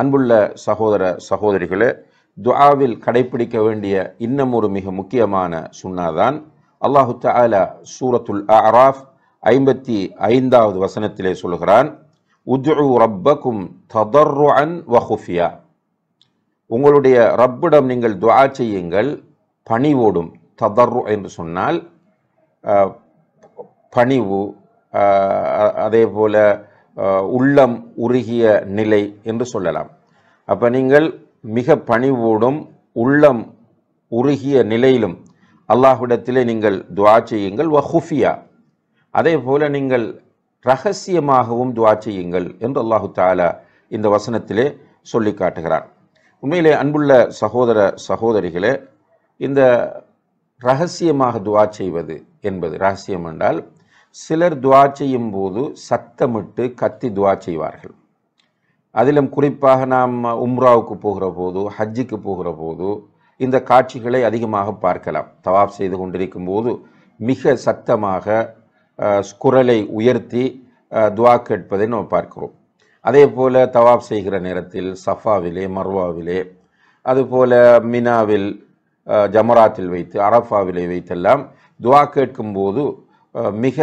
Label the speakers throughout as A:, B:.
A: அன்புள்ள சகோதர சகோதரிகளே, துஆவில் கடைபிடிக்க வேண்டிய இன்னும் ஒரு மிக முக்கியமான சுன்னாதான் அல்லாஹு தஆலா சூரத்துல் அஅராஃப் 55வது வசனத்திலே சொல்கிறான், உத்உ ரப்பக்கும் ததர்ருஅன் வ குஃபியா. உங்களுடைய ரப்பிடம் நீங்கள் துஆ செய்யுங்கள் பணிவோடும். ததர்ரு என்று சொன்னால் பணிவு, அதே போல உள்ளம் உருகிய நிலை என்று சொல்லலாம். அப்போ நீங்கள் மிக பணிவோடும் உள்ளம் உருகிய நிலையிலும் அல்லாஹ்விடத்திலே நீங்கள் துஆ செய்யுங்கள். வ குஃபியா, அதே போல நீங்கள் ரகசியமாகவும் துஆ செய்யுங்கள் என்று அல்லாஹு தஆலா இந்த வசனத்திலே சொல்லி காட்டுகிறார். உண்மையிலே அன்புள்ள சகோதர சகோதரிகளே, இந்த ரகசியமாக துஆ செய்வது என்பது, ரகசியம் என்றால் சிலர் துஆ செய்யும் போது சத்தமிட்டு கத்தி துஆ செய்வார்கள். அதிலும் குறிப்பாக நாம் உம்ராவுக்கு போகிற போது, ஹஜ்ஜுக்கு போகிற போது இந்த காட்சிகளை அதிகமாக பார்க்கலாம். தவாப் செய்து கொண்டிருக்கும் போது மிக சத்தமாக குரலை உயர்த்தி துஆ கேட்பதை நாம் பார்க்கிறோம். அதே போல தவாப் செய்கிற நேரத்தில் சஃபாவிலே, மர்வாவிலே, அதுபோல மினாவில், ஜமராத்தில் வைத்து, அரஃபாவிலே வைத்தெல்லாம் துஆ கேட்கும்போது மிக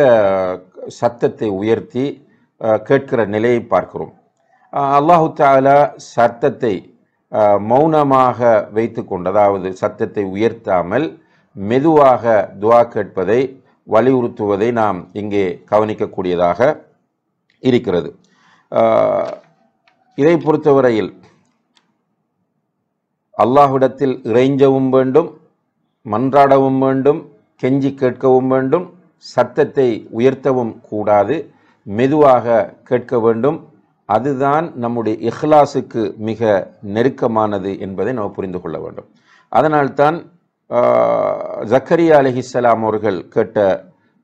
A: சத்தத்தை உயர்த்தி கேட்கிற நிலையை பார்க்கிறோம். அல்லாஹு தஆலா சத்தத்தை மௌனமாக வைத்து கொண்டு, அதாவது சத்தத்தை உயர்த்தாமல் மெதுவாக துஆ கேட்பதை வலியுறுத்துவதை நாம் இங்கே கவனிக்கக்கூடியதாக இருக்கிறது. இதை பொறுத்தவரையில் அல்லாஹ்விடத்தில் இறைஞ்சவும் வேண்டும், மன்றாடவும் வேண்டும், கெஞ்சி கேட்கவும் வேண்டும், சத்தத்தை உயர்த்தவும் கூடாது, மெதுவாக கேட்க வேண்டும். அதுதான் நம்முடைய இஹ்லாஸுக்கு மிக நெருக்கமானது என்பதை நாம் புரிந்து கொள்ள வேண்டும். அதனால்தான் ஜக்கரியா அலைஹிஸ்ஸலாம் அவர்கள் கேட்ட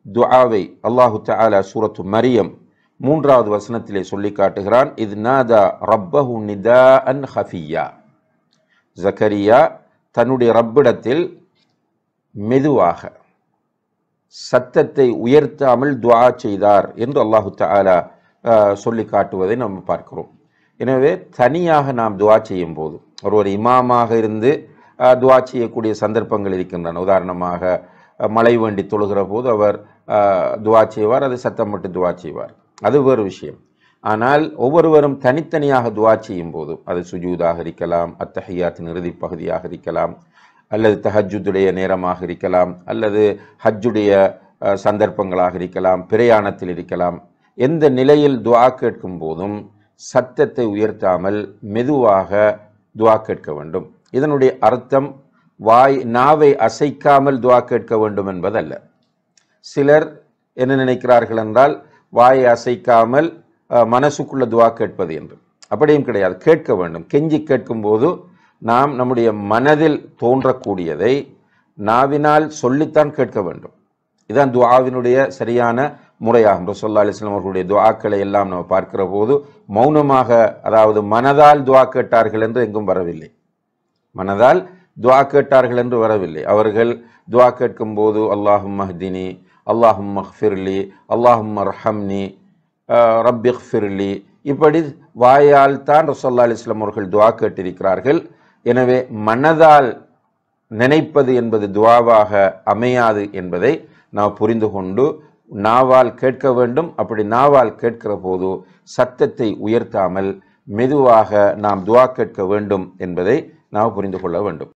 A: துஆவை அல்லாஹு தஆலா சூரத்து மரியம் 3வது வசனத்திலே சொல்லி காட்டுகிறான், இத் நாதா ரப்பஹு நிதாஅன் ஹஃபியா. ஜக்கரியா தன்னுடைய ரப்பிடத்தில் மெதுவாக சத்தத்தை உயர்த்தாமல் துஆ செய்தார் என்று அல்லாஹு தஆலா சொல்லி காட்டுவதை நாம் பார்க்கிறோம். எனவே தனியாக நாம் துஆ செய்யும் போது, ஒரு இமாமாக இருந்து துஆ செய்யக்கூடிய சந்தர்ப்பங்கள் இருக்கின்றன. உதாரணமாக மழை வேண்டி தொழுகிற போது அவர் துஆ செய்வார், அது சத்தமிட்டு துஆ செய்வார், அது வேறு விஷயம். ஆனால் ஒவ்வொருவரும் தனித்தனியாக துஆ செய்யும் போது, அது சுஜூதாக இருக்கலாம், அத்தஹியாத்தின் இறுதி பகுதியாக இருக்கலாம், அல்லது தஹஜ்ஜுடைய நேரமாக இருக்கலாம், அல்லது ஹஜ்ஜுடைய சந்தர்ப்பங்களாக இருக்கலாம், பிரயாணத்தில் இருக்கலாம். எந்த நிலையில் துஆ கேட்கும் போதும் சத்தத்தை உயர்த்தாமல் மெதுவாக துஆ கேட்க வேண்டும். இதனுடைய அர்த்தம் நாவை அசைக்காமல் துஆ கேட்க வேண்டும் என்பதல்ல. சிலர் என்ன நினைக்கிறார்கள் என்றால் வாயை அசைக்காமல் மனசுக்குள்ள துஆ கேட்பது என்று. அப்படியும் கிடையாது. கேட்க வேண்டும். கெஞ்சி கேட்கும் போது நாம் நம்முடைய மனதில் தோன்றக்கூடியதை நாவினால் சொல்லித்தான் கேட்க வேண்டும். இதுதான் துஆவினுடைய சரியான முறையாகும். ரசூலுல்லாஹி அலைஹி வஸல்லம் அவர்களுடைய துஆக்களை எல்லாம் நாம் பார்க்கிற போது மௌனமாக, அதாவது மனதால் துஆ கேட்டார்கள் என்று எங்கும் வரவில்லை. மனதால் துஆ கேட்டார்கள் என்று வரவில்லை. அவர்கள் துஆ கேட்கும் போது அல்லாஹும்ம ஹ்தினி, அல்லாஹும்ம ஃபிர்லி, அல்லாஹும்ம அர்ஹம்னி, ரப்பிக்ஃபிர்லி, இப்படி வாயால் தான் ரசூலுல்லாஹி அலைஹி வஸல்லம் அவர்கள் துஆ கேட்டிருக்கிறார்கள். எனவே மனதால் நினைப்பது என்பது துஆவாக அமையாது என்பதை நாம் புரிந்து கொண்டு நாவால் கேட்க வேண்டும். அப்படி நாவால் கேட்கிற போது சத்தத்தை உயர்த்தாமல் மெதுவாக நாம் துஆ கேட்க வேண்டும் என்பதை நாம் புரிந்து கொள்ள வேண்டும்.